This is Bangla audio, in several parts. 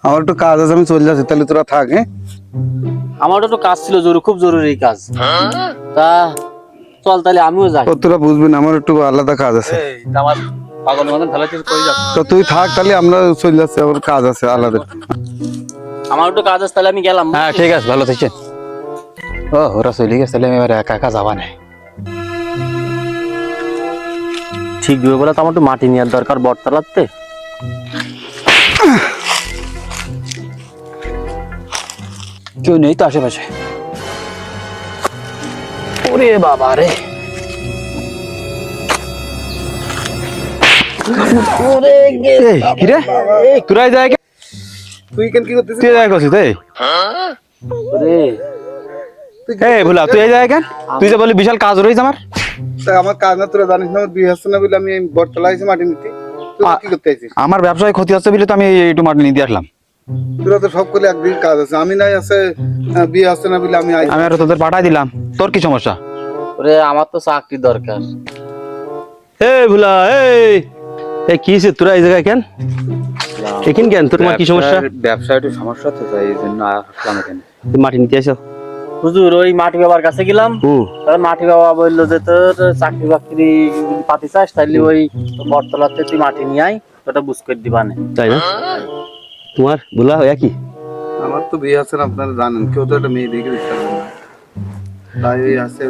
আমার একটু কাজ আছে, আমি চলে যাচ্ছি, তাহলে তোরা থাক। হ্যাঁ, আমার একটু কাজ ছিল, খুব জরুরি কাজ। তা চল তাহলে আমিও যাই। তোরা বুঝবি না, আমার একটু আলাদা কাজ আছে। আমার পাগল মতন ফেলা কই যাচ্ছে। তো তুই থাক, তাহলে আমরা চলে যাচ্ছি, আমার কাজ আছে আলাদা। আমার একটু কাজ আছে, তাহলে আমি গেলাম। হ্যাঁ ঠিক আছে, ভালো থাকছেন। ও ওরা চলে গেছে, তাহলে আমি এবার একা একা যাবা না। ঠিক দিবে বলে তো আমার একটু মাটি নেওয়ার দরকার বটতলাতে। কেউ নেই তো আশেপাশে। ওরে বাবা রে, কিরে তোরাই যায় তুই কেন কি করতেছিস? তুই যায় করছিস? এই ভোলা, তুই এই যায় কেন? তুই যে বলি বিশাল কাজ রয়েছে আমার। আমার কাজ না, তোরা জানিস না আমার বিয়ে হচ্ছে না বলে আমি বটতলা আইছি মাটি নিতে। তুই কি করতে আইছিস? আমার ব্যবসায় ক্ষতি হচ্ছে বলে তো আমি একটু মাটি নিয়ে দিয়ে আসলাম। তোরা তো সব করলে একদিন কাজ আছে, আমি নাই আছে বিয়ে হচ্ছে না বলে আমি আইছি। আমি আর তোদের পাঠাই দিলাম, তোর কি সমস্যা? ওরে আমার তো চাকরি দরকার। এই ভোলা, এই কি হইছে তোরা এই জায়গায় কেন? এখানে কেন? তোর কি সমস্যা? ব্যবসায় একটু সমস্যা তো, তাই এই জন্য আসলাম এখানে। তুই মাটি নিতে আসো। হুজুর ওই মাটি বাবার কাছে গেলাম, মাটি বাবা বললো যে তোর চাকরি বাকরি পাতি চাস তাইলে ওই বটতলাতে তুই মাটি নিয়ে আয়, ওটা বুঝ করে দিবানে। তাই না? তোমার ভোলা হয়ে কি? আমার তো বিয়ে হচ্ছে না, আপনারা জানেন, কেউ তো একটা মেয়ে দেখে দিতে পারবে না, তাই এই আছে।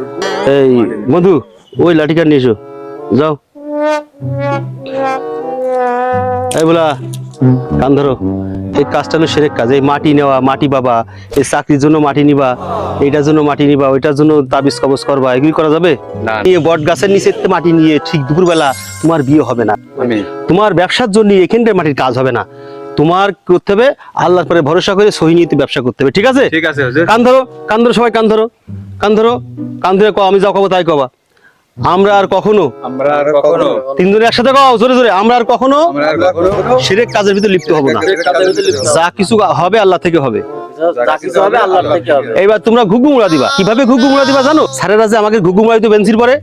এই মধু, ওই লাঠিকার নিয়ে এসো, যাও। এই ভোলা, কান ধরো। এই কাজটা হলো সেরেক কাজ। এই মাটি নেওয়া, মাটি পাবা, এই চাকরির জন্য মাটি নিবা, এইটার জন্য মাটি নিবা, ওইটার জন্য তাবিজ কবজ করবা, এগুলি করা যাবে? নিয়ে বট গাছের নিচে মাটি নিয়ে ঠিক দুপুরবেলা তোমার বিয়ে হবে না। তোমার ব্যবসার জন্য এখানকার মাটির কাজ হবে না। তোমার করতে হবে আল্লাহর পরে ভরসা করে সহি নিয়ে ব্যবসা করতে হবে। ঠিক আছে? ঠিক আছে হুজুর। কান ধরো, কান ধরো, সবাই কান ধরো, কান ধরো, কান ধরে কও, আমি যা কব তাই কবা। আমরা আর কখনো, তিনজনে একসাথে কও জোরে জোরে, আমরা আর কখনো শিরক কাজের ভিতর লিপ্ত হব না। যা কিছু হবে আল্লাহ থেকে হবে। যা কিছু হবে আল্লাহর থেকে হবে। এইবার তোমরা ঘুঘু মুড়া দিবা। কিভাবে ঘুঘু মুড়া দিবা জানো? স্যারেরা যে আমাকে ঘুঘু মুড়া দিতে বেঞ্চির পরে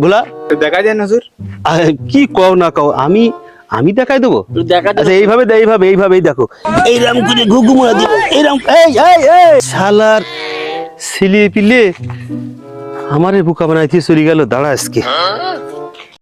ভোলা দেখা যায় না হুজুর? কি কও না কও, আমি দেখাই দেবো। আচ্ছা এইভাবেই দেখো, এইরকম করে ঘুঘু মুড়া দিব, এইরকম। এই শালার ছিলিয়ে পিলে আমারে বুকা বানাইতে চলে গেল। দাঁড়া আজকে